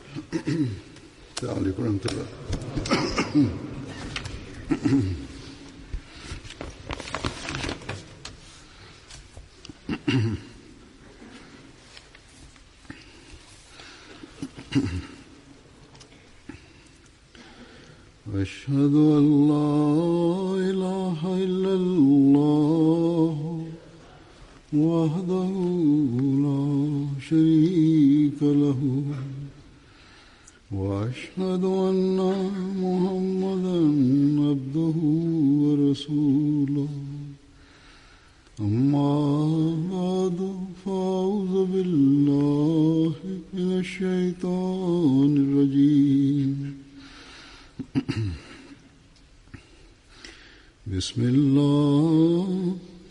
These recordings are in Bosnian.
السلام عليكم ورحمة الله. أشهد أن لا إله إلا الله وحده لا شريك له وأشهد أن محمدا عبده ورسوله أما بعد فأعوذ بالله من الشيطان الرجيم بسم الله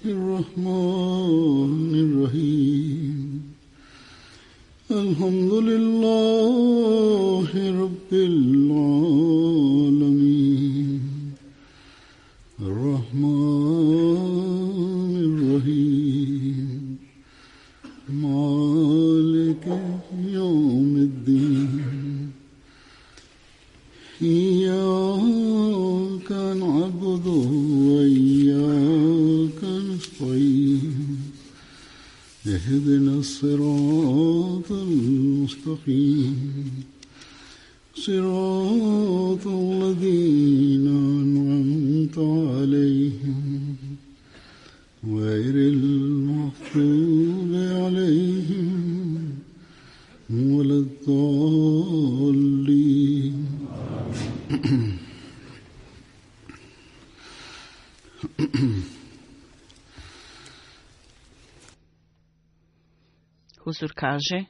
الرحمن الرحيم الحمد لله رب العالمين الرحمن الرحيم مالك يوم الدين إياك نعبد وإياك نستعين اهدنا الصراط المستقيم صراط الذين أنعمت عليهم غير المغضوب عليهم ولا الضالين. Huzur kaže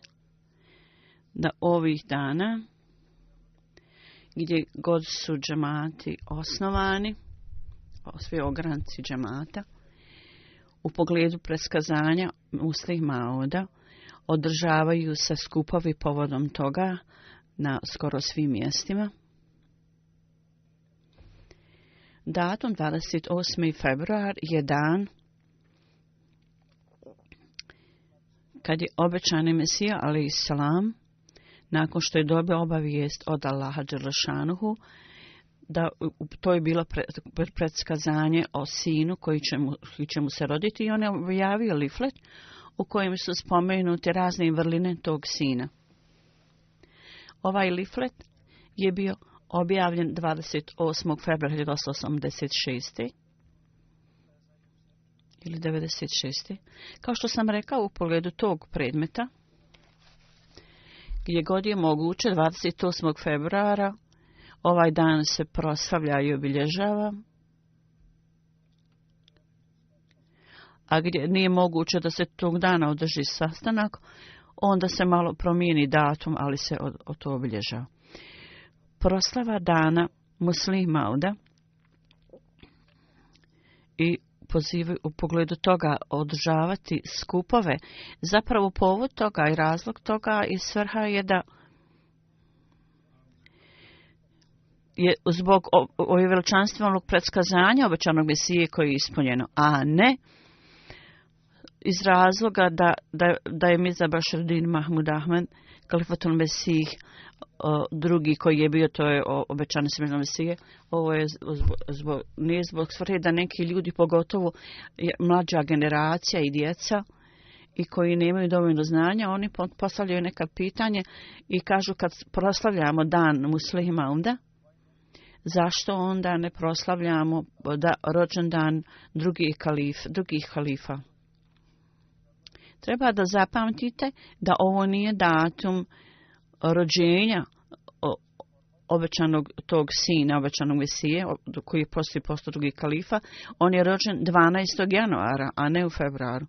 da ovih dana gdje god su džemati osnovani, svi ogranci džemata, u pogledu preskazanja Muslih Mauda održavaju se skupovi povodom toga na skoro svim mjestima. Datum 28. februar je dan kad je obećani Mesija alejhi selam, nakon što je dobio obavijest od Allaha dželešanuhu da to je bilo predskazanje o sinu koji će mu se roditi, i on je objavio liflet u kojem su spomenute razne vrline tog sina. Ovaj liflet je bio objavljen 28. februara 1986. ili 96. Kao što sam rekao, u pogledu tog predmeta, gdje god je moguće, 28. februara ovaj dan se proslavlja i obilježava, a gdje nije moguće da se tog dana održi sastanak, onda se malo promijeni datum, ali se to obilježava. Proslava dana Muslih Mauda i pozivaju u pogledu toga održavati skupove. Zapravo povod toga i razlog toga i svrha je da je zbog ove veličanstvenog predskazanja obećanog Mesije koji je ispunjeno, a ne iz razloga da je Mirza Bašardin Mahmud Ahmed, Kalifatul Mesih, drugi koji je bio, to je obećani smrtno Mesije. Ovo je nije zbog svrhe da neki ljudi, pogotovo mlađa generacija i djeca, i koji nemaju dovoljno znanja, oni postavljaju neka pitanje i kažu, kad proslavljamo dan Muslih Mauda, zašto onda ne proslavljamo rođendan drugih halifa? Treba da zapamtite da ovo nije datum rođenja obećanog tog sina, obećanog Mesije, koji je poslije postao drugi kalifa. On je rođen 12. januara, a ne u februaru.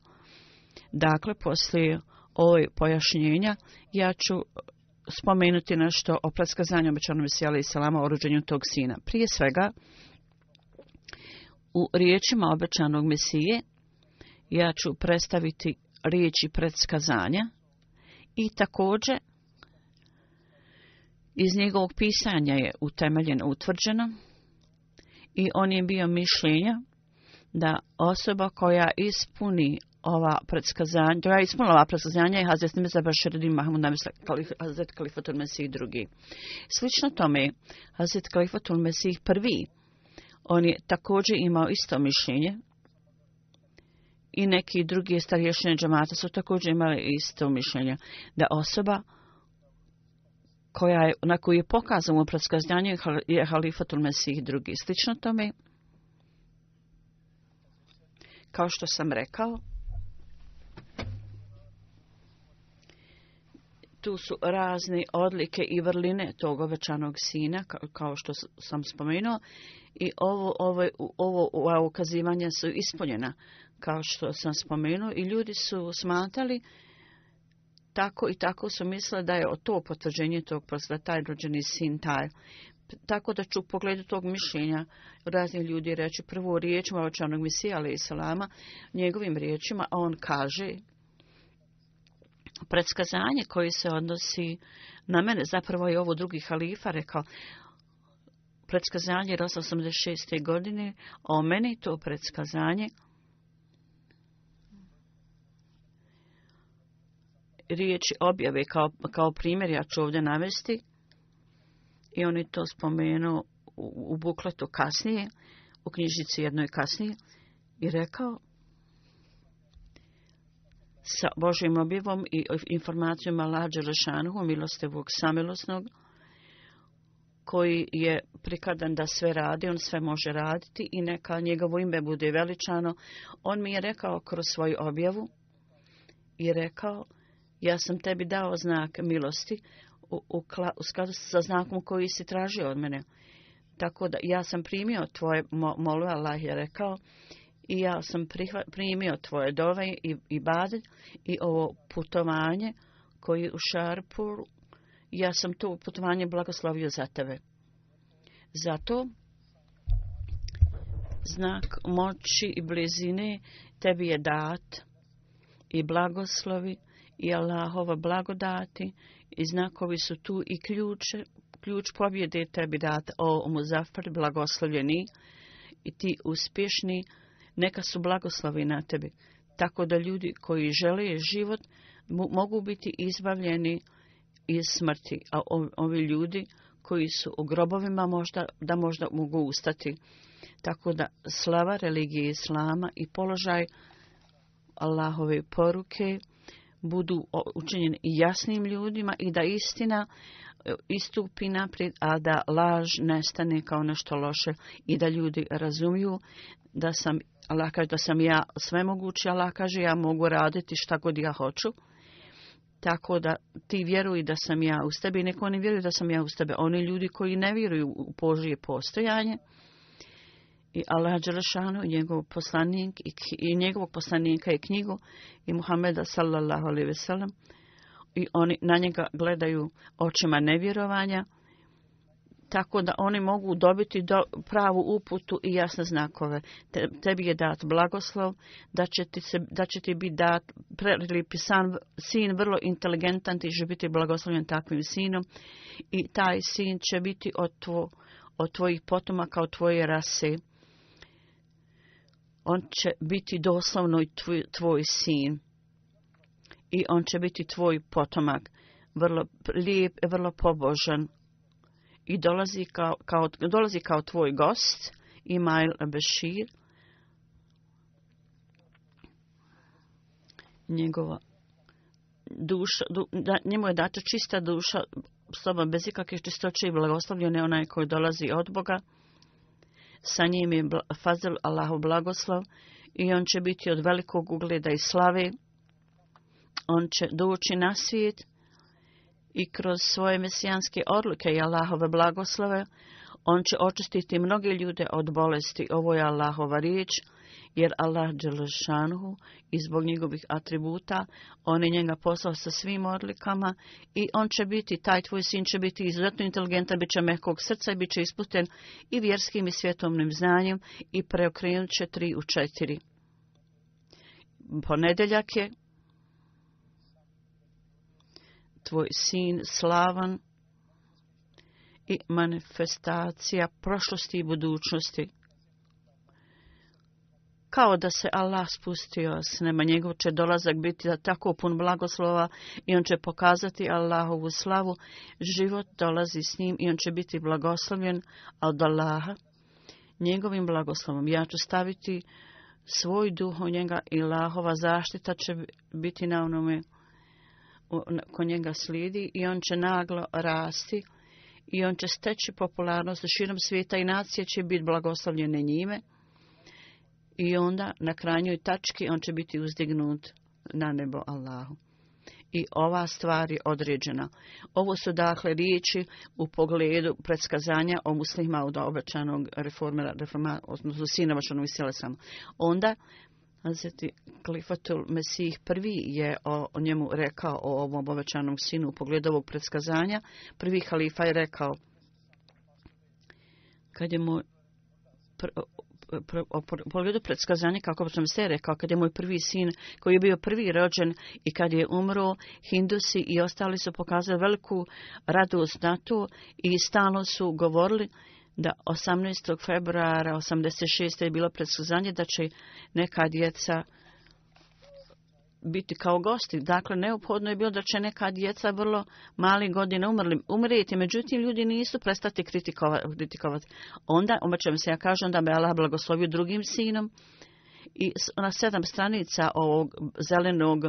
Dakle, poslije ove pojašnjenja ja ću spomenuti nešto o predskazanju obećanog Mesije alejhi selama o rođenju tog sina. Prije svega, u riječima obećanog Mesije ja ću predstaviti riječi predskazanja i također iz njegovog pisanja je utemeljeno, utvrđeno, i on je bio mišljenja da osoba koja ispuni ova predskazanja, to je ispunila ova predskazanja i Hazret Mirza Bashiruddin Mahmud Hazret Kalifatul Mesih drugi. Slično tome, Hazret Kalifatul Mesih prvi, on je također imao isto mišljenje i neki drugi starješine džamata su također imali isto mišljenje da osoba na koju je pokazano u predskazanju je Halifatul Mesih drugi. Slično tome, kao što sam rekao, tu su razne odlike i vrline tog obećanog sina, kao što sam spomenuo, i ova ukazivanja su ispunjena, kao što sam spomenuo, i ljudi su smatrali tako i tako su mislili da je to potvrđenje tog da taj rođeni sin taj. Tako da ću u pogledu tog mišljenja razni ljudi reći prvo riječima obećanog Mesija alejhi selama, njegovim riječima, a on kaže predskazanje koje se odnosi na mene, zapravo je ovo drugi halifa rekao, predskazanje 1986. godine o meni, to predskazanje riječi objave kao primjer, ja ću ovdje navesti, i on je to spomenuo u bukletu kasnije, u knjižici jednoj kasnije, i rekao sa Božjim objavom i informacijom Allaha dželešanuhu, milostivog samilosnog, koji je prikladan da sve radi, on sve može raditi i neka njegovo ime bude veličano. On mi je rekao kroz svoju objavu i rekao, ja sam tebi dao znak milosti u skladu sa znakom koji si tražio od mene. Tako da ja sam primio tvoje molve, Allah je rekao, i ja sam primio tvoje dove i badet i ovo putovanje koji u Šarpuru, ja sam to putovanje blagoslovio za tebe. Zato znak moći i blizine tebi je dat i blagoslovi i Allahova blagodati i znakovi su tu i ključ pobjede tebi dat, o Muzafar, blagoslovljeni i ti uspješni, neka su blagoslovi na tebi. Tako da ljudi koji žele život mogu biti izbavljeni iz smrti, a ovi ljudi koji su u grobovima možda mogu ustati. Tako da slava religije Islama i položaj Allahove poruke budu učinjeni jasnim ljudima i da istina istupi naprijed, a da laž nestane kao nešto loše i da ljudi razumiju da sam, Allah kaže da sam ja svemogući, Allah kaže ja mogu raditi šta god ja hoću. Tako da ti vjeruj da sam ja uz tebe i neko ne vjeruje da sam ja uz tebe. Oni ljudi koji ne vjeruju u Božje postojanje i Allah dželešanu, njegov poslanik i njegovog poslanika i knjigu i Muhameda sallallahu alejhi ve sellem, i oni na njega gledaju očima nevjerovanja, tako da oni mogu dobiti pravu uputu i jasne znakove. Tebi je dat blagoslov, da će ti biti dat prelijepi sin, vrlo inteligentan, ti će biti blagoslovljen takvim sinom i taj sin će biti od tvojih potomaka, od tvoje rase. On će biti doslovno tvoj sin i on će biti tvoj potomak, vrlo lijep, vrlo pobožan i dolazi kao tvoj gost, Ismail Bešir. Njegova duša, njemu je data čista duša, soba bez ikakve čistoće i blagoslovljen je onaj koji dolazi od Boga. Sa njim je Fazl, Allahu blagoslov, i on će biti od velikog ugleda i slave. On će doći na svijet i kroz svoje mesijanske odluke i Allahove blagoslove on će očistiti mnoge ljude od bolesti. Ovo je Allahova riječ, jer Allah dželešanuhu i zbog njegovih atributa on je njega poslao sa svim odlikama i on će biti, taj tvoj sin će biti izuzetno inteligentan, bit će mekog srca i bit će ispušten i vjerskim i svjetovnim znanjem i preokrenut će 3 u 4. Ponedjeljak je tvoj sin slavan i manifestacija prošlosti i budućnosti. kao da se Allah spustio s neba. Njegov će dolazak biti tako pun blagoslova i on će pokazati Allahovu slavu. Život dolazi s njim i on će biti blagoslovljen od Allaha. Njegovim blagoslovom ja ću staviti svoj duh u njega i Allahova zaštita će biti na onome ko njega slijedi i on će naglo rasti i on će steći popularnost širom svijeta i nacije će biti blagoslovljene njime. I onda na krajnjoj tački on će biti uzdignut na nebo Allahu. I ova stvar je određena. Ovo su dakle riječi u pogledu predskazanja o muslima od obećanog reforma, odnosno sina Bašanu Viselesama. Onda Hazreti Kalifatul Mesih prvi je o njemu rekao, o ovom obećanom sinu u pogledu ovog predskazanja. Prvi halifa je rekao, kad je moj u pogledu predskazanja, kako sam se rekao, kad je moj prvi sin, koji je bio prvi rođen i kad je umro, Hindusi i ostali su pokazali veliku radost na to i stalno su govorili da 18. februara 86. je bilo predskazanje da će neka djeca biti kao gosti. Dakle, neophodno je bilo da će neka djeca vrlo mali godine umrijeti. Međutim, ljudi nisu prestati kritikovati. Onda, obećam se, ja kažem da me Allah blagoslovio drugim sinom. I na 7 stranica ovog zelenog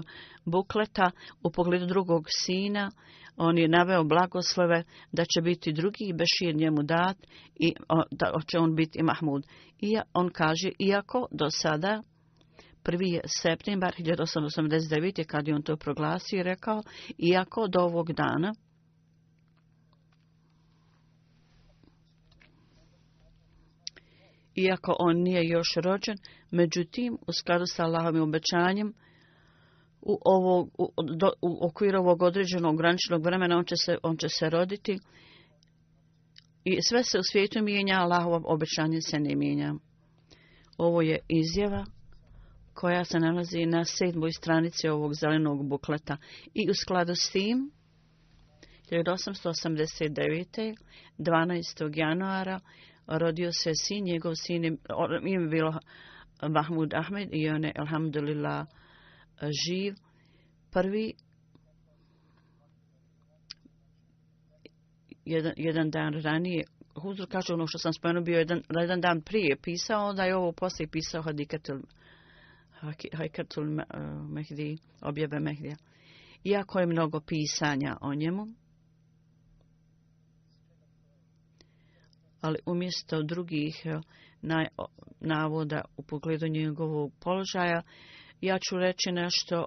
bukleta u pogledu drugog sina on je naveo blagoslove da će biti drugi Bešir njemu dat i da će on biti i Mahmud. I on kaže, iako do sada 1. septembar 1889. kad je on to proglasio i rekao, iako do ovog dana iako on nije još rođen, međutim, u skladu sa Allahovim obećanjem, u okviru ovog određenog ograničenog vremena on će se roditi i sve se u svijetu mijenja, Allahovo obećanje se ne mijenja. Ovo je izjava koja se nalazi na 7. stranici ovog zelenog bukleta. I u skladu s tim, 1889. 12. januara rodio se sin, njegov sin ime bilo Mahmud Ahmed i on je, alhamdulillah, živ. Prvi jedan dan ranije, Huzur kaže ono što sam spomenuo, bio jedan dan prije pisao, da je ovo poslije pisao Haikatul Mehdi, objave Mehdija. Iako je mnogo pisanja o njemu, ali umjesto drugih navoda u pogledu njegovog položaja, ja ću reći nešto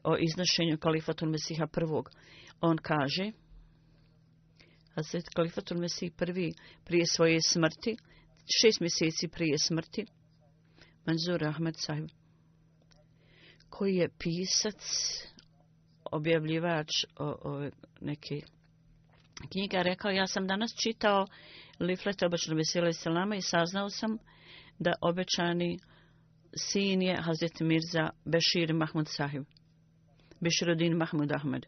o iznošenju Kalifatul Mesiha prvog. On kaže, Hazret Kalifatul Mesih prvi prije svoje smrti, 6 mjeseci prije smrti, Manzur Ahmed Sahib, koji je pisac, objavljivač neke knjiga, rekao, ja sam danas čitao Liflet obećanog Mesija selama i saznao sam da obećani sin je Hazret Mirza Bešir Mahmud Sahib, Beširuddin Mahmud Ahmed.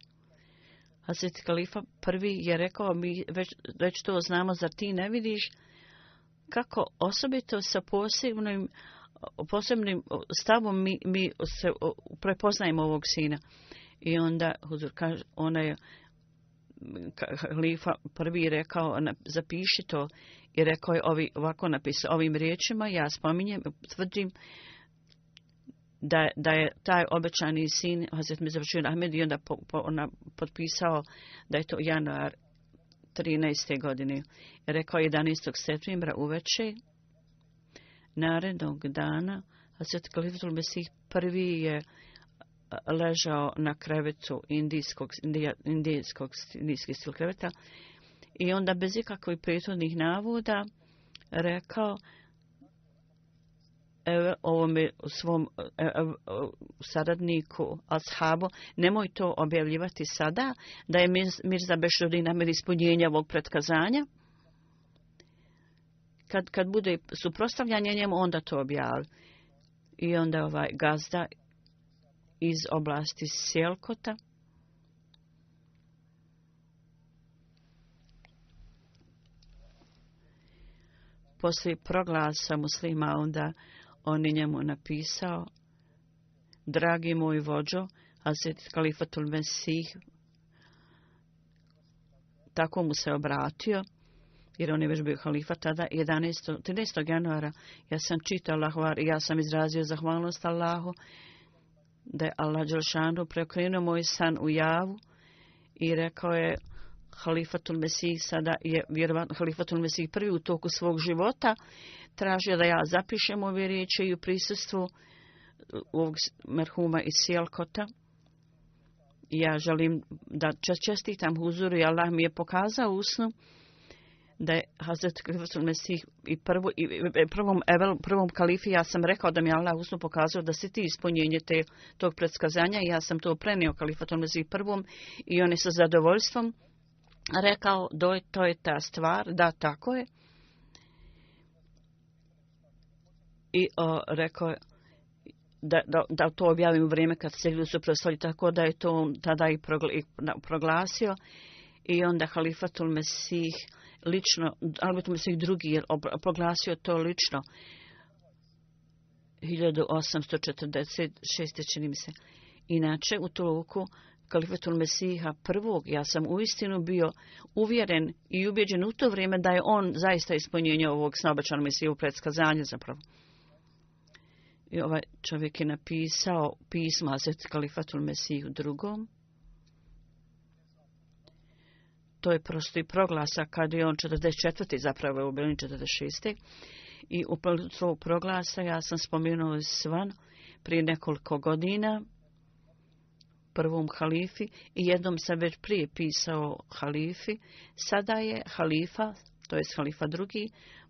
Hazret Kalifa prvi je rekao, mi već to znamo, zar ti ne vidiš kako osobito sa posebnim stavom mi se prepoznajemo ovog sina. I onda Huzur kaže, ona je Halifa prvi rekao, zapiši to, i rekao je ovako napisao ovim riječima, ja spominjem, tvrdim da je taj obećani sin Hazret Mirza Bešir Ahmed i onda potpisao da je to januar 13. godine. Rekao 11. septembra uveče, narednog dana, Hazret Kalifatul Mesih prvi je ležao na krevetu indijski stil kreveta i onda bez ikakvih prethodnih navoda rekao ovome svom saradniku, ashabu, nemoj to objavljivati sada, da je Mirza Bešuddin Ahmed ispunjenja ovog pretkazanja. Kad bude suprotstavljanje njemu, onda to objavi. I onda ovaj gazda iz oblasti Sjelkota poslije proglasa muslima onda On je njemu napisao: dragi moj vođo, Hazret Kalifatul Mesih, tako mu se obratio, jer on je već bio halifa tada. 13. januara ja sam čitao Allahvar i ja sam izrazio zahvalnost Allahu da je Allah Đelšanu preokrenuo moj san u javu i rekao je Halifatul Mesih, sada je vjerovatno Halifatul Mesih prvi u toku svog života tražio da ja zapišem ove riječi i u prisustvu ovog merhuma iz Sijalkota. Ja želim da čestitam huzuru i Allah mi je pokazao u snu da je Hazret Halifatul Mesih i prvom kalifi, ja sam rekao da mi je Allah u snu pokazao da si ti ispunjenje tog predskazanja i ja sam to prenio Kalifatul Mesih prvom i on je sa zadovoljstvom rekao to je ta stvar, da tako je. I rekao je da to objavim u vrijeme kad se ljudi suprotstavili, tako da je to tada i proglasio. I onda Halifatul Mesih lično, Halifatul Mesih drugi je proglasio to lično 1846. čini mi se. Inače u toku Kalifatul Mesiha prvog ja sam uistinu bio uvjeren i ubjeđen u to vrijeme da je on zaista ispunjenje ovog sna obećanog Mesiju predskazanja zapravo. I ovaj čovjek je napisao pisma Hazret Kalifatul Mesihu drugom. To je prosto i proglasa kad je on 44. zapravo je u Belini 46. I u svog proglasa ja sam spomenuo svan prije nekoliko godina prvom halifi i jednom sam već prije pisao halifi. Sada je halifa, to je halifa drugi,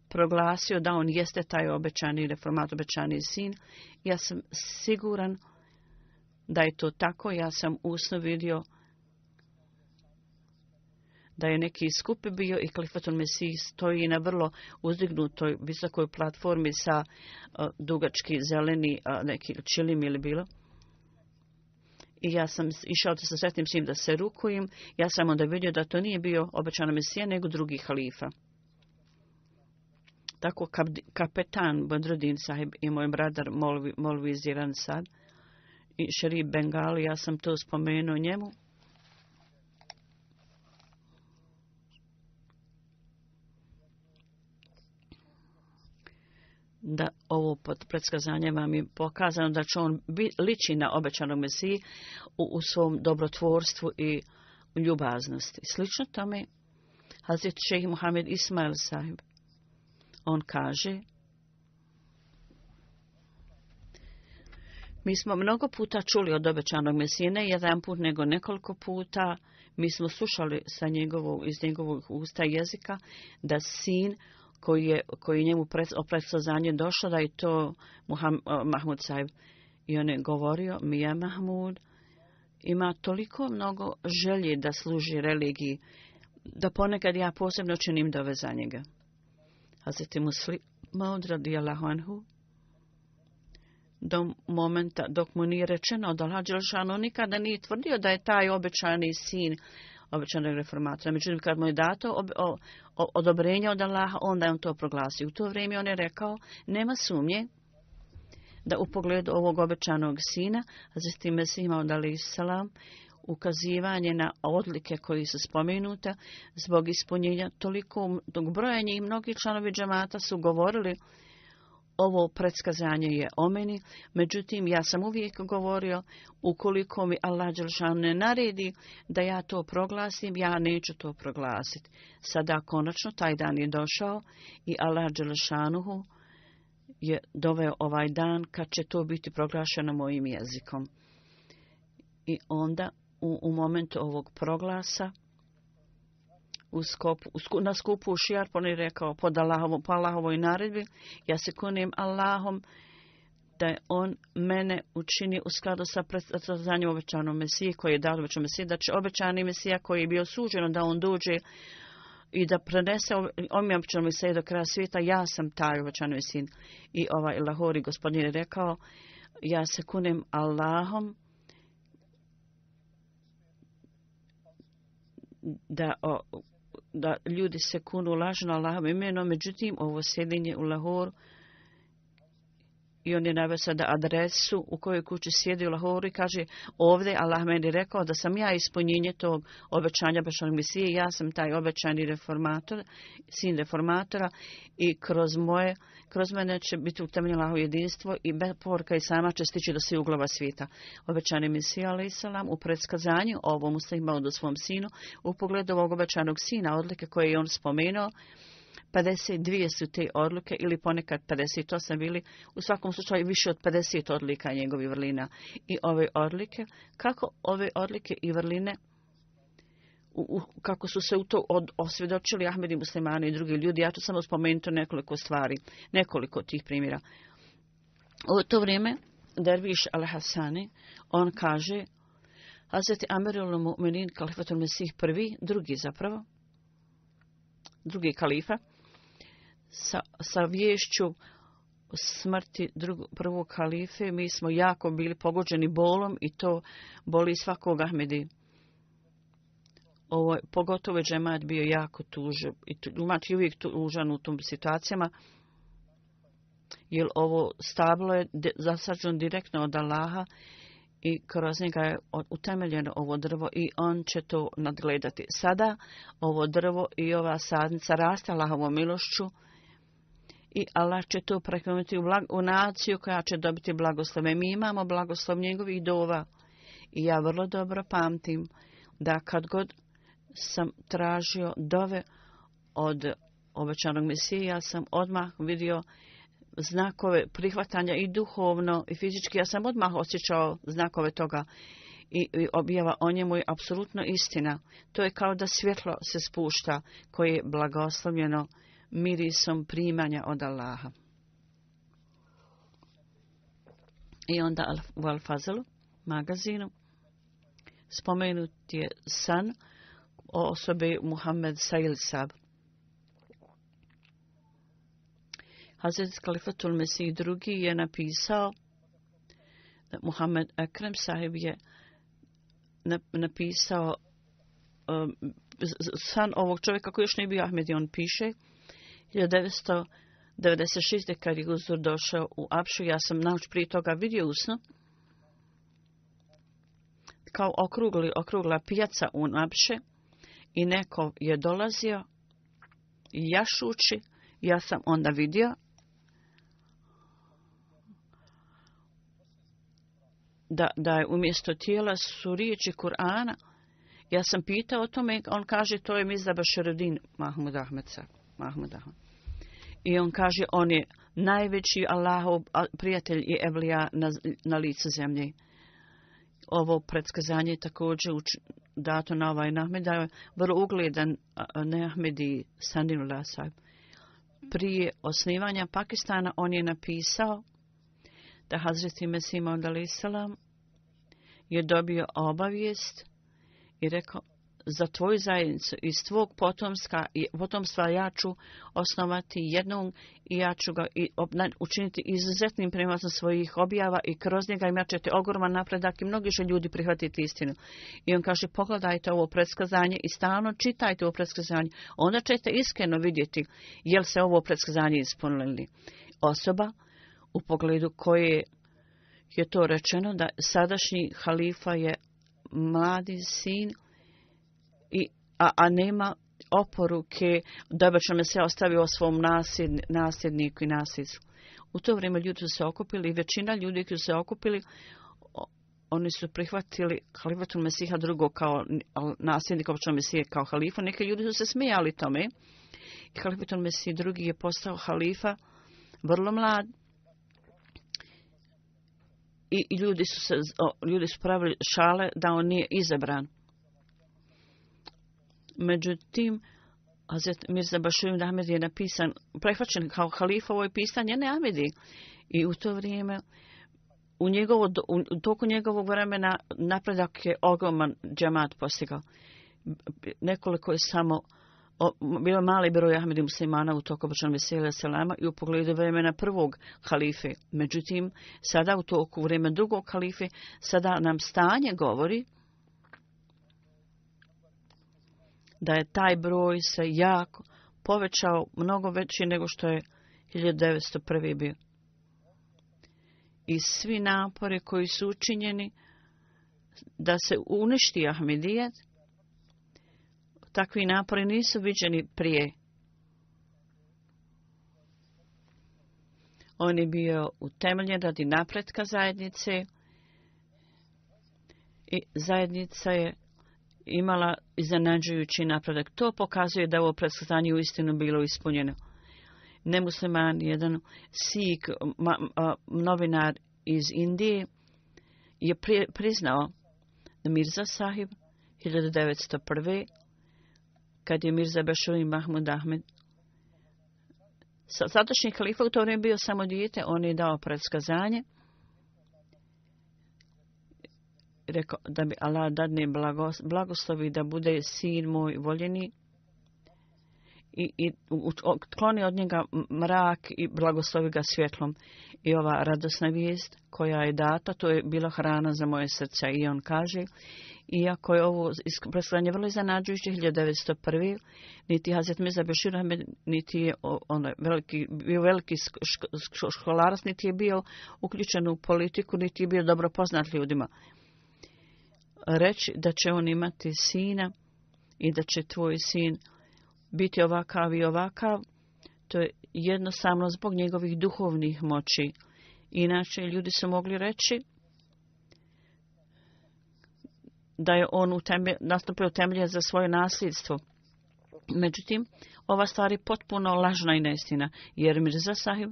proglasio da on jeste taj obećani reformat, obećani sin. Ja sam siguran da je to tako. Ja sam usno vidio da je neki skup bio i Kalifatul Mesih stoji na vrlo uzdignutoj visokoj platformi sa dugački zeleni neki čilim ili bilo. I ja sam išao da se sretnim s njim da se rukujem. Ja sam onda vidio da to nije bio obećana Mesija nego drugi halifa. Tako kapetan Badruddin sahib i moj bradar Molvi Ziran Sad i Šerif Bengali, ja sam to spomenuo njemu. Da ovo predskazanje vam je pokazano da će on liči na obećanog Mesiji u svom dobrotvorstvu i ljubaznosti. Slično tome Hazret Šejh Muhammed Ismail sahib. On kaže: mi smo mnogo puta čuli od obećanog Mesije, ne jedan put nego nekoliko puta. Mi smo slušali iz njegovog usta jezika da sin koji njemu predskazanje došlo da je to Mahmud sahib. I on je govorio: Mija Mahmud ima toliko mnogo želje da služi religiji da ponekad ja posebno činim dove za njega. Hazreti Maud radijallahu anhu, do momenta dok mu nije rečeno da Allah Đelšanu nikada nije tvrdio da je taj obećani sin obećanog reformatora. Međutim, kad mu je dato odobrenje od Allaha, onda je on to proglasio. U to vrijeme on je rekao: nema sumnje da u pogledu ovog obećanog sina, Hazreti Mesih Maud alejhi selam, ukazivanje na odlike koji su spomenuta zbog ispunjenja toliko broja njih, mnogi članovi džemata su govorili ovo predskazanje je o meni. Međutim, ja sam uvijek govorio, ukoliko mi Allah Đelšanu ne naredi da ja to proglasim, ja neću to proglasiti. Sada konačno taj dan je došao i Allah Đelšanuhu je doveo ovaj dan kad će to biti proglašeno mojim jezikom. I onda u momentu ovog proglasa na skupu u Šijarponu je rekao po Allahovoj naredbi: ja se kunem Allahom da je on mene učini u skladu sa predskazanjem obećanog Mesije koji je dao obećanog Mesije, da će obećani Mesija koji je bio suđen da on dođe i da prenese obećanog Mesija do kraja svijeta, ja sam taj obećani Mesija. I ovaj Lahori gospodin je rekao: ja se kunem Allahom da ljudi se kunu lažno Allahovom imenom. Međutim, ovo sjedinje u Lahoru I on je naveo sada adresu u kojoj kući sjedi u Lahoru i kaže ovdje Allah meni rekao da sam ja ispunjenje tog obećanja Bešarnog Mesije. Ja sam taj obećani reformator, sin reformatora i kroz mene će biti utemeljeno Allahovo jedinstvo i poruka i sama će stići do svih uglova svijeta. Obećani Mesija a.s. u predskazanju ovom imao do svom sinu u pogledu ovog obećanog sina, odlike koje je on spomenuo. 52 su te odluke ili ponekad 58 bili, u svakom slučaju više od 50 odlika njegovih vrlina. I ove odlike, kako ove odlike i vrline, kako su se u to osvjedočili Ahmedi muslimani i drugi ljudi, ja ću samo spomenuti nekoliko stvari, nekoliko tih primjera. U to vrijeme, Derviš al-Hasani, on kaže, Hazreti Amirul Mu'minin, kalifatul Mesih prvi, drugi kalifa, sa viješću smrti prvog kalife, mi smo jako bili pogođeni bolom i to boli svakog Ahmedi. Pogotovo je džemat bio jako tužan i džemat je uvijek tužan u tom situacijama, jer ovo stablo je zasađeno direktno od Allaha i kroz njega je utemeljeno ovo drvo i on će to nadgledati. Sada ovo drvo i ova sadnica raste Allahovom milošću i Allah će to prekrenuti u naciju koja će dobiti blagoslove. Mi imamo blagoslov njegovih dova i ja vrlo dobro pamtim da kad god sam tražio dove od obećanog Mesije, ja sam odmah vidio znakove prihvatanja i duhovno i fizički. Ja sam odmah osjećao znakove toga i objava o njemu je apsolutno istina. To je kao da svjetlo se spušta koje je blagoslovljeno mirisom primanja od Allaha. I onda u Al-Fazlu magazinu spomenut je san o osobi Muhammed Sail Sab. Hazret Kalifatul Mesih drugi je napisao da Muhammed Ekrem sahib je napisao san ovog čovjeka koji još ne bio Ahmedi. On piše 1996. kad je Huzur došao u Apšu, ja sam nauč prije toga vidio usno kao okrugla pijaca u Apše i neko je dolazio jašući. Ja sam onda vidio da je umjesto tijela su riječi Kur'ana. Ja sam pitao o tome, on kaže to je Mirza Bashiruddin Mahmud Ahmed. I on kaže on je najveći Allahov prijatelj i evlija na licu zemlje. Ovo predskazanje je također dato na ovaj Ahmed, da je vrlo ugledan Ahmedi Sanilullah sahib. Prije osnivanja Pakistana on je napisao da Hazreti Mesih Maud a.s. je dobio obavijest i rekao za tvoju zajednicu iz tvog potomstva ja ću osnovati jednog i ja ću ga učiniti izuzetnim primacom svojih objava i kroz njega imat ćete ogroman napredak i mnogi će ljudi prihvatiti istinu. I on kaže pogledajte ovo predskazanje i stalno čitajte ovo predskazanje. Onda ćete iskreno vidjeti jel se ovo predskazanje ispunili. Osoba u pogledu koje je to rečeno da sadašnji halifa je mladi sin a nema oporuke da bi me se ostavio svom nasljedniku i nasljedcu. U to vrijeme ljudi su se okupili i većina ljudi koji su se okupili oni su prihvatili halifatul Mesiha drugog kao nasljednika obećanog Mesije kao halifa. Neki ljudi su se smijali tome i halifatul Mesih drugi je postao halifa vrlo mlad. I ljudi su pravili šale da on nije izabran. Međutim, Hazret Mirza Bashiruddin Ahmedi je prihvaćen kao halifa, ovo je pisanje ne Ahmedi. I u to vrijeme, u toku njegovog vremena napredak je ogroman džemat postigao. Nekoliko je samo bilo mali broj Ahmedi muslimana u toku obećanog Mesija selama i u pogledu vremena prvog halife. Međutim, sada u toku vremena drugog halife, sada nam stanje govori da je taj broj se jako povećao, mnogo veći nego što je 1901. bio. i svi napori koji su učinjeni da se uništi Ahmedijet, takvi napori nisu viđeni prije. On je bio utemeljen radi napretka zajednice i zajednica je imala iznenađujući napredak. To pokazuje da ovo predskazanje uistinu bilo ispunjeno. Nemusliman, jedan Sikh novinar iz Indije, je priznao da Mirza Sahib 1901. kad je Mirza Bashir Mahmud Ahmed, sadašnji halifa, u to vrijeme bio samo dijete, on je dao predskazanje. Rekao da bi Allah dadne blagoslovi da bude sin moj voljeni i kloni od njega mrak i blagoslovi ga svjetlom. I ova radosna vijest koja je data, to je bila hrana za moje srce. I on kaže, iako je ovo predstavljanje vrlo iznenađujuće 1901. niti Hazret Mirza Bashir Ahmed, niti je bio veliki školarac, niti je bio uključen u politiku, niti je bio dobro poznat ljudima. Reći da će on imati sina i da će tvoj sin biti ovakav i ovakav, to je jednostavno zbog njegovih duhovnih moći. Inače, ljudi su mogli reći da je on nastupio temelje za svoje nasljedstvo. Međutim, ova stvar je potpuno lažna i neistina, jer Mirza Sahib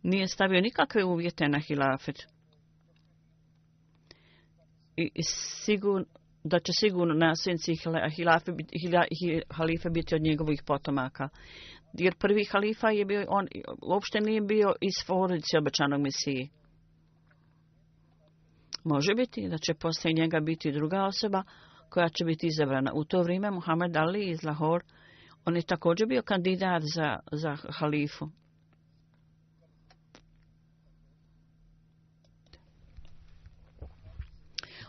nije stavio nikakve uvjete na hilafet. I da će sigurno nasljednici halife biti od njegovih potomaka. Jer prvi halifa je bio, on uopšte nije bio iz porodice obećanog Mesije. Može biti da će poslije njega biti druga osoba koja će biti izabrana. U to vrijeme Muhammed Ali iz Lahore, on je također bio kandidat za halifu.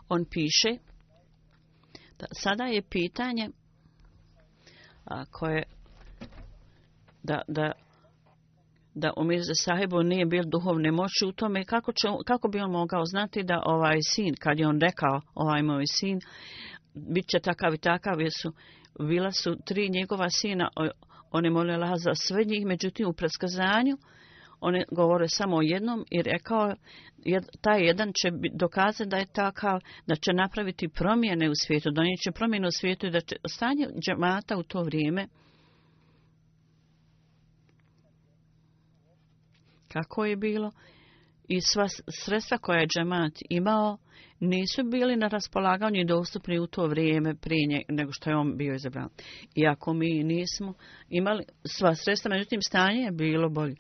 On piše da sada je pitanje koje da u Mirza Sahibu nije bilo duhovne moći u tome kako bi on mogao znati da ovaj sin, kad je on rekao ovaj moj sin bit će takav i takav, bila su 3 njegova sina, on je molio Allah za sve njih, međutim u predskazanju on je govorio samo o jednom i rekao taj jedan će dokazati da je takav, da će napraviti promjene u svijetu, donijet će promjene u svijetu i da će stanje džemata u to vrijeme kako je bilo i sva sredstva koje je džemat imao nisu bili na raspolaganju i dostupni u to vrijeme prije nego što je on bio izabran. Iako mi nismo imali sva sredstva, međutim stanje je bilo bolje.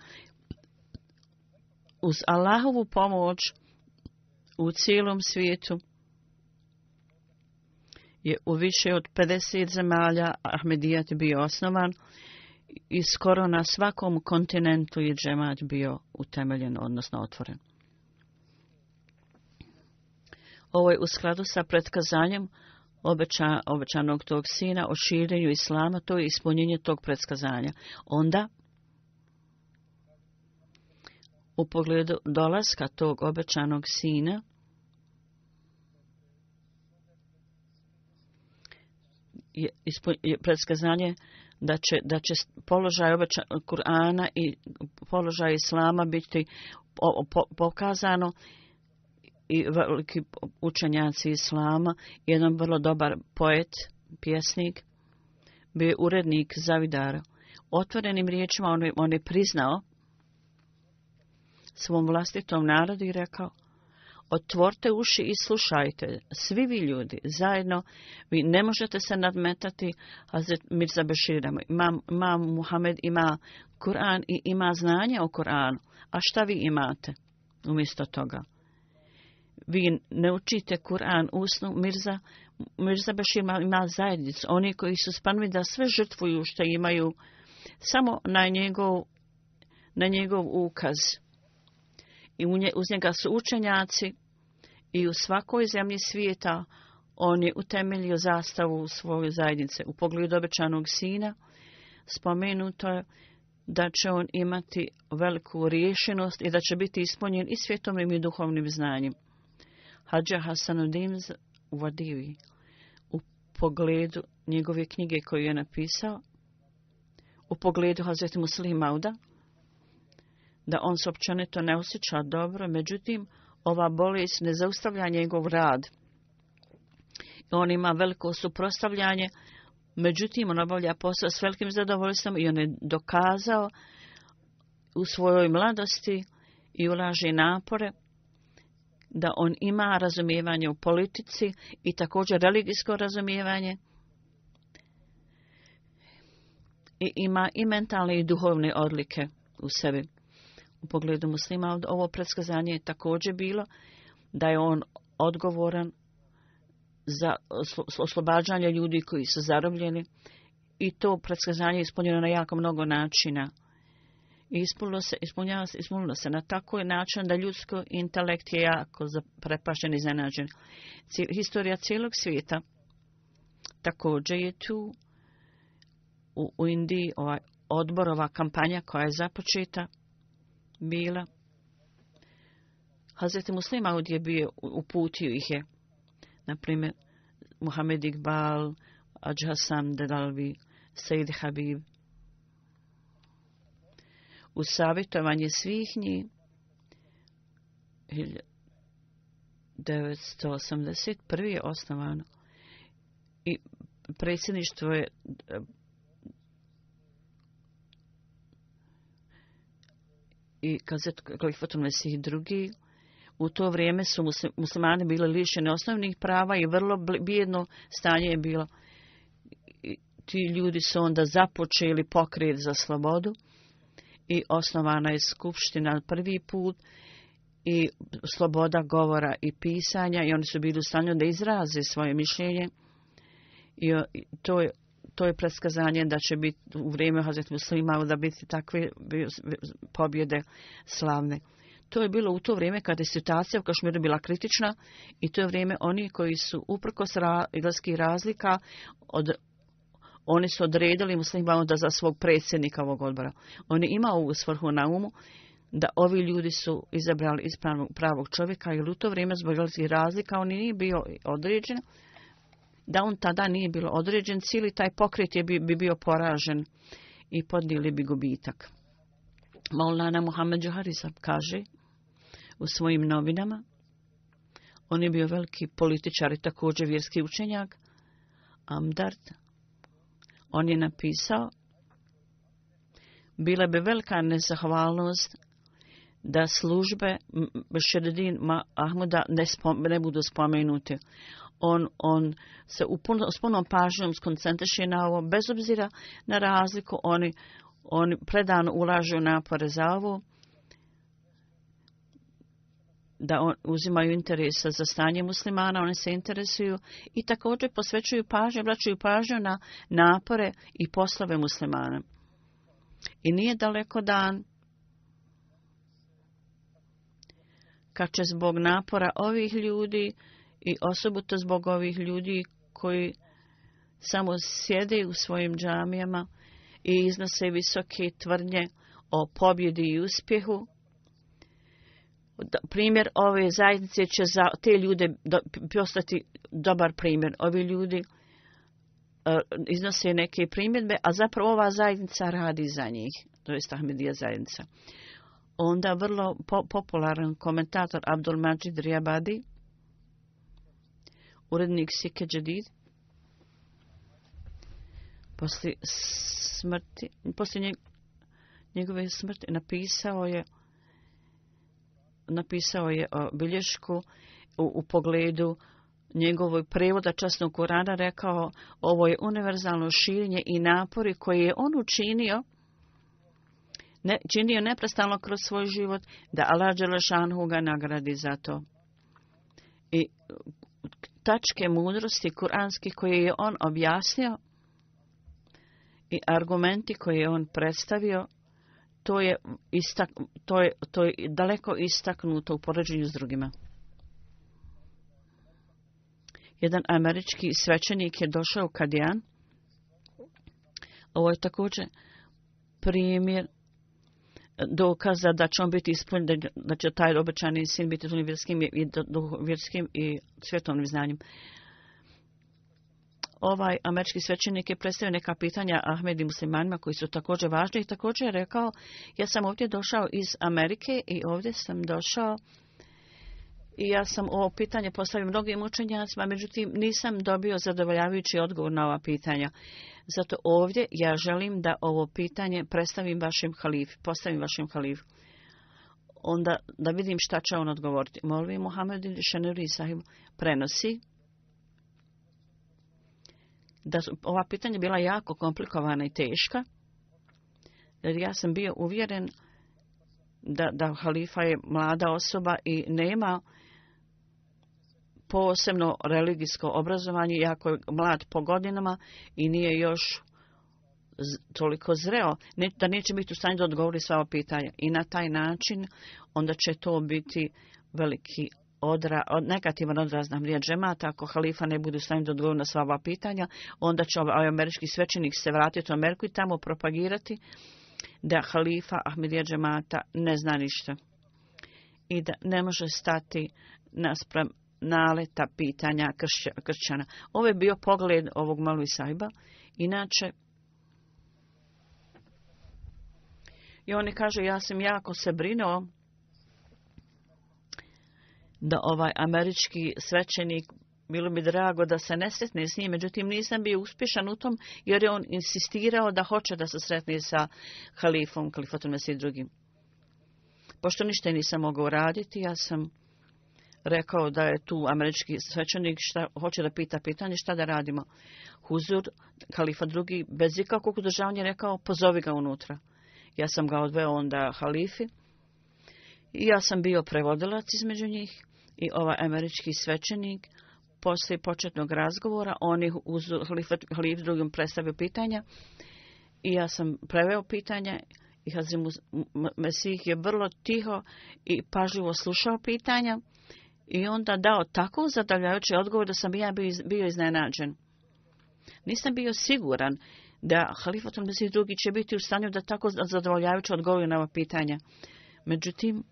Uz Allahovu pomoć u cijelom svijetu je u više od 50 zemalja Ahmedijat bio osnovan i skoro na svakom kontinentu je džemat bio utemeljen, odnosno otvoren. Ovo je u skladu sa predskazanjem obećanog tog sina o širenju islama, to je ispunjenje tog predskazanja. Onda, u pogledu dolaska tog obećanog sina, je predskazanje da će položaj Kur'ana i položaj islama biti pokazano i veliki učenjaci islama, jedan vrlo dobar poet, pjesnik, bio je urednik Zavidara. Otvorenim riječima on je priznao svom vlastitom narodu i rekao: otvorite uši i slušajte, svi vi ljudi zajedno, vi ne možete se nadmetati Hazret Mirza Bashirama. Ima Muhammed, ima Kur'an i ima znanje o Kur'anu. A šta vi imate umjesto toga? Vi ne učite Kur'an usnu. Mirza Bashir ima zajednicu. Oni koji su spremni da sve žrtvuju što imaju samo na njegov ukaz. I uz njega su učenjaci i u svakoj zemlji svijeta on je utemeljio zastavu svoje zajednice. U pogledu obećanog sina spomenuto je da će on imati veliku riješenost i da će biti ispunjen i svjetovnim i duhovnim znanjem. Hadža Hasanuddin Vadivi u pogledu njegove knjige koju je napisao, u pogledu Hazreti Muslima Mauda, da on se općenito ne osjeća dobro, međutim, ova bolest ne zaustavlja njegov rad. On ima veliko suprotstavljanje, međutim, on obavlja posao s velikim zadovoljstvom i on je dokazao u svojoj mladosti i ulaže napore da on ima razumijevanje u politici i također religijsko razumijevanje i ima i mentalne i duhovne odlike u sebi. U pogledu muslima ovo predskazanje je također bilo da je on odgovoran za oslobađanje ljudi koji su zarobljeni i to predskazanje je ispunjeno na jako mnogo načina. I ispunilo se na takoj način da ljudsko intelekt je jako zaprepašten i iznenađen. Historija cijelog svijeta također je tu u Indiji odborova kampanja koja je započeta bila. Hazreti Muslim Maud je bio, uputio ih je, na primjer, Muhammed Iqbal, Hadž Hasan Dedalvi, Sejid Habib. U savjetovanje svih njih 1981. je osnovano i predsjedništvo je i Kalifatul Mesih drugi. U to vrijeme su muslimani bili lišeni osnovnih prava i vrlo bijedno stanje je bilo. I ti ljudi su onda započeli pokret za slobodu i osnovana je skupština prvi put i sloboda govora i pisanja i oni su bili u stanju da izraze svoje mišljenje i to je predskazanje da će biti u vrijeme Hazreti Muslima da biti takve pobjede slavne. To je bilo u to vrijeme kada je situacija u Kašmiru bila kritična i to je vrijeme oni koji su uprkos idejskih razlika oni su odredili Muslima da za svog predsjednika ovog odbora. On je imao ovu svrhu na umu da ovi ljudi su izabrali pravog čovjeka jer u to vrijeme zbog idejskih razlika on nije bio određen. Da on tada nije bilo određen, cijeli taj pokret bi bio poražen i podnijeli bi gubitak. Maulana Muhammed Johari kaže u svojim novinama, on je bio veliki političar i također vjerski učenjak, Amdard. On je napisao, bila bi velika nezahvalnost da službe Bešeddin Ahmada ne budu spomenute. On se s punom pažnjom skoncentriše na ovo, bez obzira na razliku, oni predano ulažu napore za ovo, da uzimaju interesa za stanje muslimana, oni se interesuju i također posvećuju pažnju, vraćaju pažnju na napore i poslove muslimana. I nije daleko dan kad će zbog napora ovih ljudi i osobito zbog ovih ljudi koji samo sjede u svojim džamijama i iznose visoke tvrdnje o pobjedi i uspjehu. Primjer ove zajednice će za te ljude postati dobar primjer. Ovi ljudi iznose neke primjedbe, a zapravo ova zajednica radi za njih. To je Ahmedija zajednica. Onda vrlo popularan komentator Abdul Majid Riabadi, urednik Sike Jadid, poslije njegove smrti napisao je bilješku u pogledu njegovoj prevoda časnog Kurana, rekao ovo je univerzalno širenje i napori koje je on činio neprestano kroz svoj život, da Allah dželešanhu ga nagradi za to. I tačke mudrosti kuranskih koje je on objasnio i argumenti koje je on predstavio, to je daleko istaknuto u poređenju s drugima. Jedan američki svećenik je došao u Kadijan. Ovo je također primjer dokaza da će on biti ispunjen, da će taj obećani sin biti vjerskim i svjetovnim znanjem. Ovaj američki svećenik je predstavio neka pitanja Ahmed i muslimanima koji su također važni i također je rekao, ja sam ovdje došao iz Amerike i ovdje sam došao i ja sam ovo pitanje postavio mnogim učenjacima, međutim nisam dobio zadovoljavajući odgovor na ova pitanja. Zato ovdje ja želim da ovo pitanje postavim vašem halifu. Onda da vidim šta će on odgovoriti. Molvi Muhammed Šenuri sahib prenosi da su ova pitanja bila jako komplikovana i teška, jer ja sam bio uvjeren da halifa je mlada osoba i nema posebno religijsko obrazovanje, jako je mlad po godinama i nije još toliko zreo, da neće biti u stanju da odgovori sva ova pitanja. I na taj način onda će to biti veliki negativan odraz na vrijednost džemata. Ako halifa ne bude u stanju da odgovori na sva ova pitanja, onda će ovaj američki svećenik se vratiti u Ameriku i tamo propagirati da halifa Ahmedija džemata ne zna ništa i da ne može stati naspram naleta pitanja kršćana. Ovo je bio pogled ovog Malvi sahiba. Inače, i oni kažu, ja sam jako se brinuo da ovaj američki svećenik, bilo mi drago da se ne sretne s njim, međutim nisam bio uspješan u tom jer je on insistirao da hoće da se sretne sa halifatom Mesih drugim. Pošto ništa nisam mogao raditi, ja sam rekao da je tu američki svećenik hoće da pita pitanje šta da radimo. Huzur, halifa drugi, bez ikakvog udržavanja rekao pozovi ga unutra. Ja sam ga odveo onda halifi i ja sam bio prevodilac između njih i ovaj američki svećenik poslije početnog razgovora oni halif drugim predstavio pitanja i ja sam preveo pitanja i Hazreti Mesih je vrlo tiho i pažljivo slušao pitanja i onda dao tako zadavljajući odgovor da sam ja bio iznenađen. Nisam bio siguran da halifatul Mesih drugi će biti u stanju da tako zadovoljavajuće odgovori na ova pitanja. Međutim,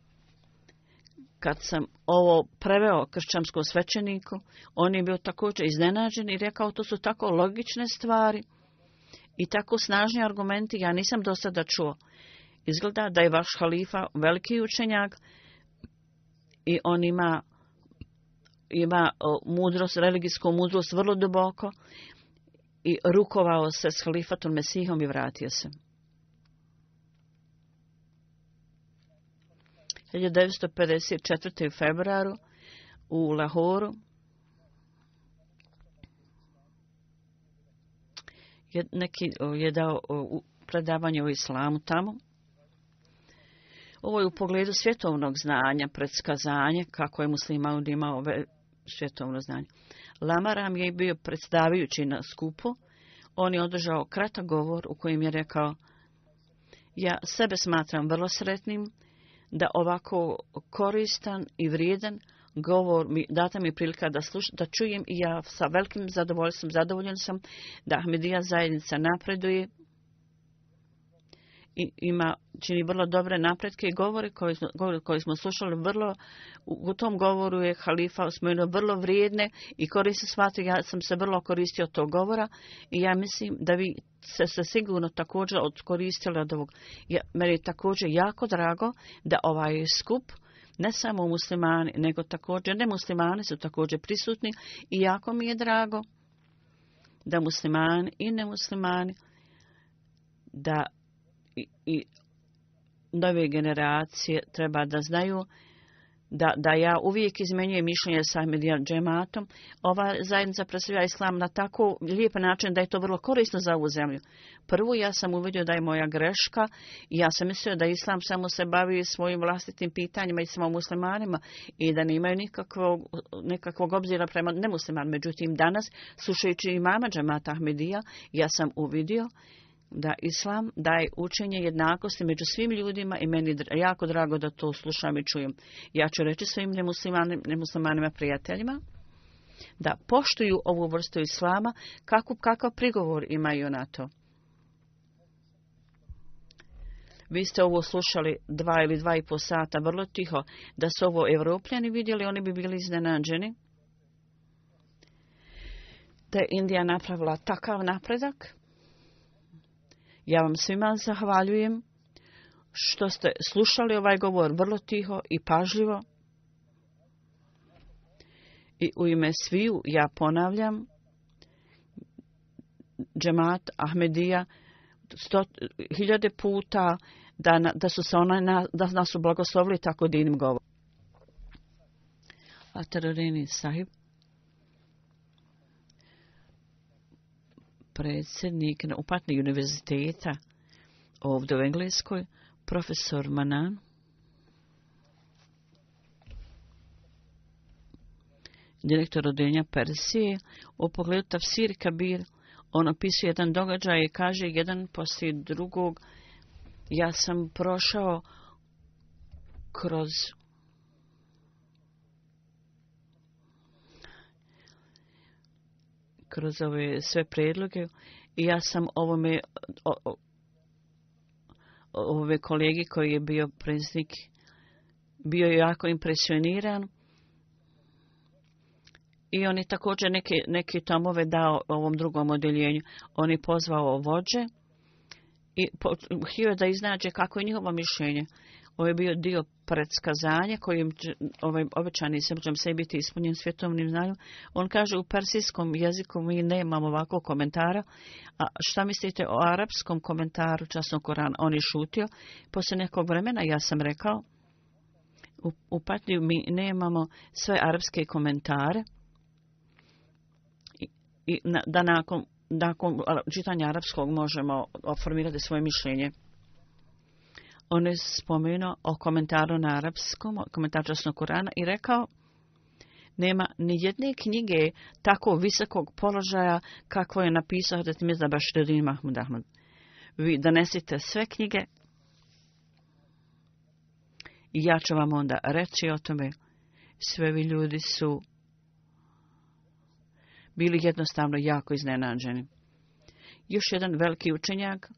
kad sam ovo preveo kršćanskom svećeniku, on je bio također iznenađen i rekao to su tako logične stvari i tako snažni argumenti ja nisam do sada čuo. Izgleda da je vaš halifa veliki učenjak i on ima mudrost, religijsku mudrost vrlo duboko i rukovao se s halifatom Mesihom i vratio se. 1954. u februaru u Lahoru neki je dao predavanje o islamu tamo. Ovo je u pogledu svjetovnog znanja, predskazanje kako je musliman imao svjetovno znanje. Lamaram je bio predstavljajući na skupu. On je održao kratak govor u kojem je rekao: ja sebe smatram vrlo sretnim da ovako koristan i vrijedan govor data mi prilika da čujem i ja sa velikim zadovoljen sam da Ahmedija zajednica napreduje i čini vrlo dobre napretke i govore koje smo slušali u tom govoru je halifa spomenuo vrlo vrijedne i korisne stvari. Ja sam se vrlo koristio tog govora i ja mislim da vi se sigurno također odkoristili od ovog. Meni je također jako drago da ovaj skup ne samo muslimani, nego također nemuslimani su također prisutni i jako mi je drago da muslimani i nemuslimani da i nove generacije treba da znaju da ja uvijek izmenjujem mišljenje sa Ahmedija džematom. Ova zajednica predstavlja islam na tako lijep način da je to vrlo korisno za ovu zemlju. Prvo, ja sam uvidio da je moja greška i ja sam mislio da islam samo se bavi svojim vlastitim pitanjima i samo muslimanima i da nemaju nekakvog obzira prema nemuslimanima. Međutim, danas, slušajući imama džemata Ahmedija, ja sam uvidio da islam daje učenje jednakosti među svim ljudima i meni je jako drago da to slušam i čujem. Ja ću reći svojim nemuslimanima prijateljima da poštuju ovu vrstu islama, kakav prigovor imaju na to. Vi ste ovo slušali 2 ili 2,5 sata vrlo tiho. Da su ovo Evropljani vidjeli, oni bi bili iznenađeni. Da je Indija napravila takav napredak. Ja vam svima zahvaljujem što ste slušali ovaj govor vrlo tiho i pažljivo. I u ime sviju ja ponavljam, džemat Ahmedija, 1000 puta da su se da nas su blagoslovili tako divnim govorom. Ataruddin Sahib, predsjednik Upatni univerziteta ovdje u Engleskoj, profesor Manan, direktor odeljenja Persije, u pogledu Tafsir Kabir, on opisuje jedan događaj i kaže jedan poslije drugog, ja sam prošao kroz ove sve predloge i ja sam ovome kolegi koji je bio predsjednik bio jako impresioniran i on je također neke tomove dao ovom drugom odeljenju. On je pozvao vođe i htio da iznađe kako je njihovo mišljenje. Ovo je bio dio predskazanja kojim ovaj obećani srđam se biti ispunjen svjetovnim znanjem. On kaže u persijskom jeziku mi nemamo ovakvog komentara. A šta mislite o arapskom komentaru časnog Korana? On je šutio. Poslije nekog vremena ja sam rekao u Patniju mi nemamo sve arapske komentare i da nakon čitanja arapskog možemo formirati svoje mišljenje. On je spomenuo o komentaru na arapskom, komentar časnog Korana i rekao nema ni jedne knjige tako visokog položaja kako je napisao Hazret Mirza Bashruddin Mahmud Ahmad. Vi donesite sve knjige i ja ću vam onda reći o tome. Sve vi ljudi su bili jednostavno jako iznenađeni. Još jedan veliki učenjak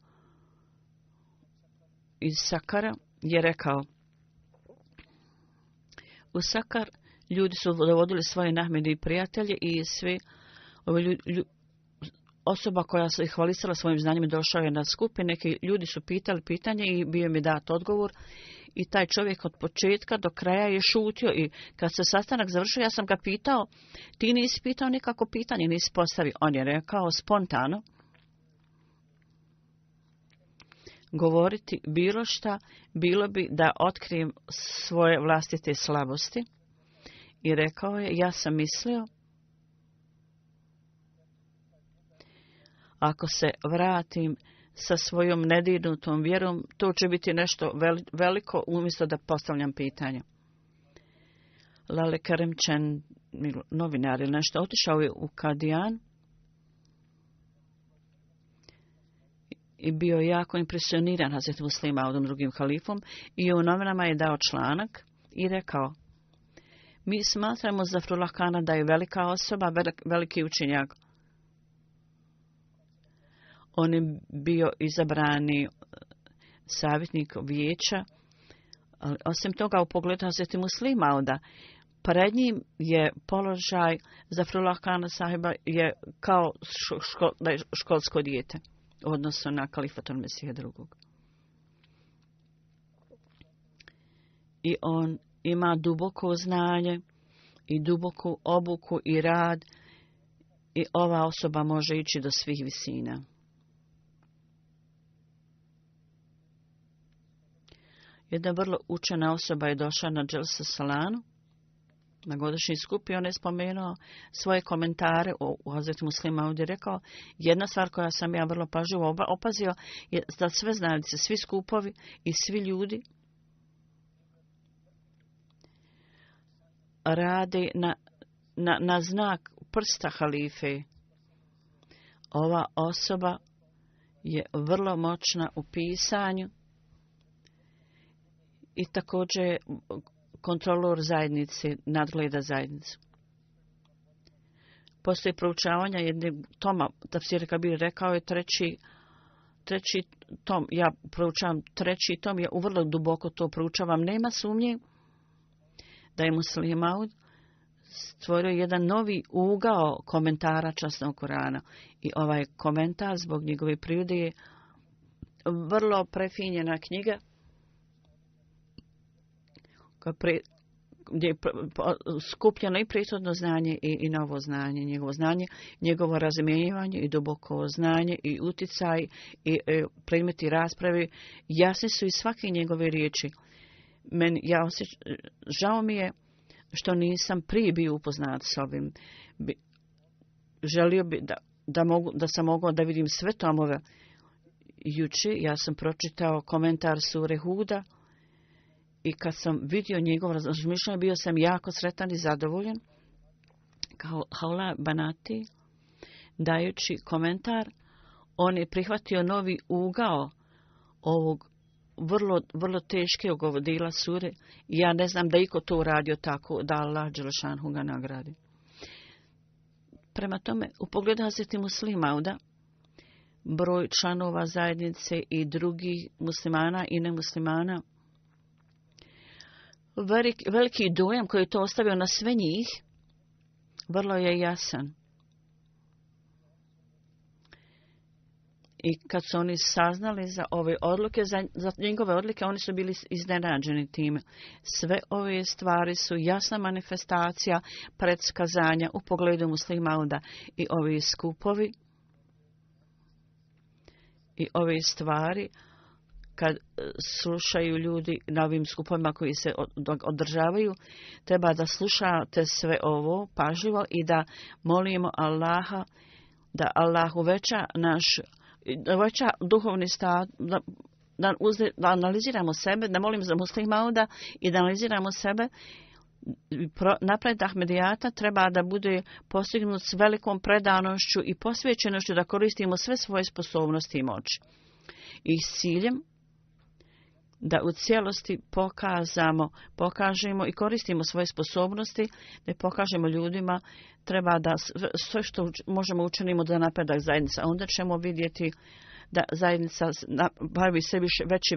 iz Sakara je rekao u Sakar ljudi su dovodili svoje nahmede i prijatelje i svi osoba koja se hvalisala svojim znanjem došao je na skup i neki ljudi su pitali pitanje i bio mi dat odgovor i taj čovjek od početka do kraja je šutio i kad se sastanak završio ja sam ga pitao ti nisi pitao nikako pitanje, nisi postavio. On je rekao spontano govoriti bilo šta, bilo bi da otkrijem svoje vlastite slabosti. I rekao je, ja sam mislio, ako se vratim sa svojom nedirnutom vjerom, to će biti nešto veliko, umjesto da postavljam pitanje. Lale Karimčan, novinar ili nešto, otišao je u Kadijan i bio jako impresioniran Hazret Muslima od drugim halifom i u novinama je dao članak i rekao mi smatramo Zafrullah Kana da je velika osoba, veliki učenjak. On je bio izabrani savjetnik vijeća, ali osim toga u pogledu Hazret Muslima onda pred njim je položaj Zafrullah Kana sahiba je kao školsko dijete u odnosu na kalifatul Mesija drugog. I on ima duboko znanje i duboku obuku i rad i ova osoba može ići do svih visina. Jedna vrlo učena osoba je došla na Dželsa Salanu, na godišnji skup i on je spomenuo svoje komentare o Hazreti Muslima. Ovdje je rekao, jedna stvar koja sam ja vrlo pažljivo opazio je da sve znalice, svi skupovi i svi ljudi rade na znak prsta halife. Ova osoba je vrlo moćna u pisanju i također kontrolor zajednice, nadgleda zajednicu. Poslije proučavanja jednog toma Tafsir Kabir rekao je treći treći tom, ja proučavam treći tom, ja vrlo duboko to proučavam, nema sumnje da je Muslih Maud stvorio jedan novi ugao komentara časnog Kurana. I ovaj komentar zbog njegove prirode je vrlo prefinjena knjiga gdje je skupljeno i prethodno znanje i novo znanje, njegovo razumijevanje i duboko znanje i uticaj i predmeti rasprave jasni su iz svake njegove riječi. Žao mi je što nisam prije bio upoznat s ovim. Želio bi da sam mogao da vidim sve tomove. Juče ja sam pročitao komentar sure Huda i kad sam vidio njegov razmišljanje, bio sam jako sretan i zadovoljan. Kao Haula Banati, dajući komentar, on je prihvatio novi ugao ovog vrlo teškog dela sure. Ja ne znam da iko to uradio tako, da Allah Đelešanhu ga nagradi. Prema tome, u pogledu Hazreti Muslih Mauda, broj članova zajednice i drugih muslimana i nemuslimana, veliki dojam koji je to ostavio na sve njih, vrlo je jasan. I kad su oni saznali za ove odluke, za njegove odluke, oni su bili iznenađeni time. Sve ove stvari su jasna manifestacija predskazanja u pogledu Muslih Mauda i ovi skupovi i ove stvari kad slušaju ljudi na ovim skupovima koji se održavaju, treba da slušate sve ovo pažljivo i da molimo Allaha da Allah uveća duhovni stat, da analiziramo sebe, da molim za Muslih Mauda i da analiziramo sebe. Napred Ahmedijata treba da bude postignut s velikom predanošću i posvećenošću da koristimo sve svoje sposobnosti i moći. I s ciljem da u cijelosti pokažemo i koristimo svoje sposobnosti, da pokažemo ljudima, treba da sve što možemo učinimo da napredak zajednica. A onda ćemo vidjeti da zajednica bavi se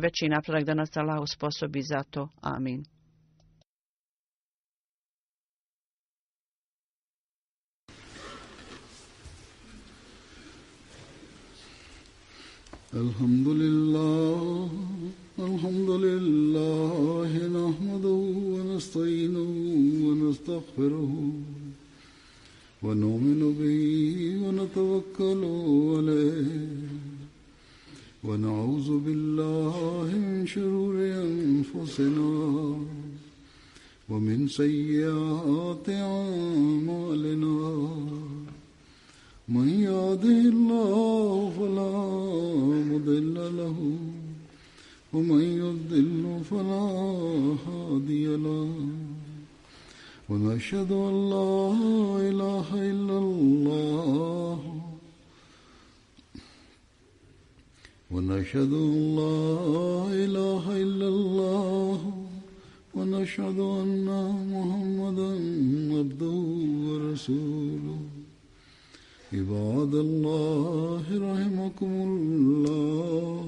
veći napredak, da nas Allah usposobi za to. Amin. Alhamdulillah, nahmaduhu wa nasta'inuhu wa nastaghfiruhu wa nu'minu bihi wa natawakkalu alayhi wa na'udhu billahi min shururi anfusina wa min sayyiati a'malina. من يهده الله فلا مضل له ومن يضلل فلا هادي له ونشهد أن لا إله إلا الله ونشهد أن لا إله إلا الله ونشهد أن محمدا عبده ورسوله. عباد الله رحمكم الله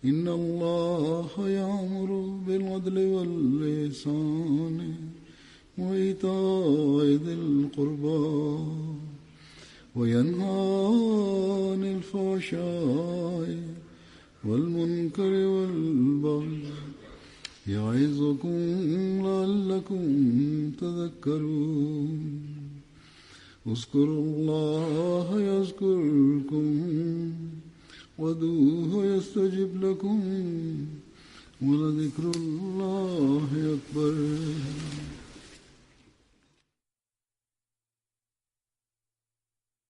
إن الله يأمر بالعدل والإحسان وإيتاء ذي القربى وينهى عن الفحشاء والمنكر والبغي يعظكم لعلكم تذكرون. اذكروا الله يذكركم وادعوه يستجب لكم ولذكر الله